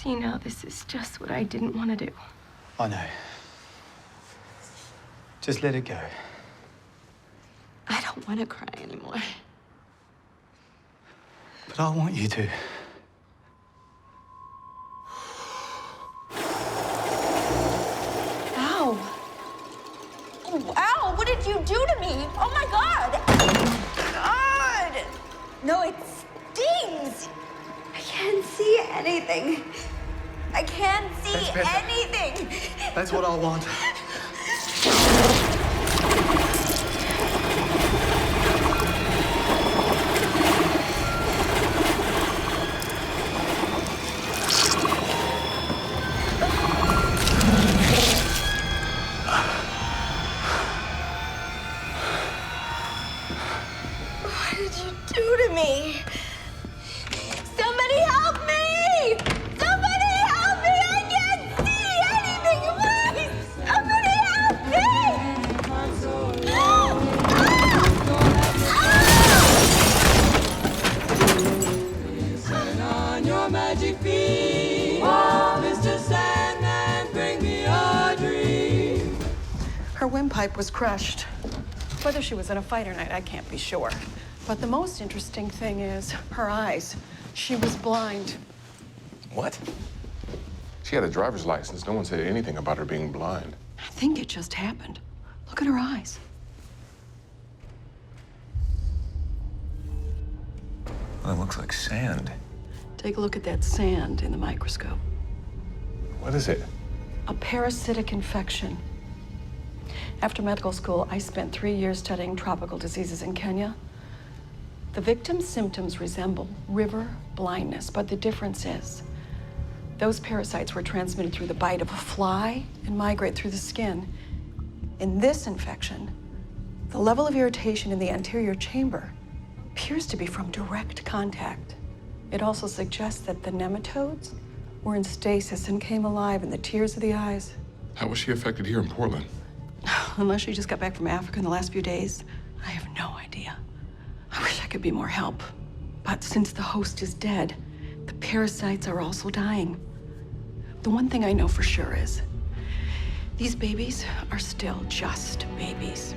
See, now this is just what I didn't want to do. I know. Just let it go. I don't want to cry anymore. But I want you to. Ow. Oh, ow! What did you do to me? Oh, my God! God! No, it stings! I can't see anything. I can't see anything. That's what I want. What did you do to me? Somebody help me! Somebody help me! I can't see anything! Please! Somebody help me! On your magic feet, Mr. Sandman, bring me a dream. Her windpipe was crushed. Whether she was in a fight or not, I can't be sure. But the most interesting thing is her eyes. She was blind. What? She had a driver's license. No one said anything about her being blind. I think it just happened. Look at her eyes. Well, it looks like sand. Take a look at that sand in the microscope. What is it? A parasitic infection. After medical school, I spent 3 years studying tropical diseases in Kenya. The victim's symptoms resemble river blindness, but the difference is those parasites were transmitted through the bite of a fly and migrate through the skin. In this infection, the level of irritation in the anterior chamber appears to be from direct contact. It also suggests that the nematodes were in stasis and came alive in the tears of the eyes. How was she affected here in Portland? Unless she just got back from Africa in the last few days, I have no idea. I wish I could be more help. But since the host is dead, the parasites are also dying. The one thing I know for sure is these babies are still just babies.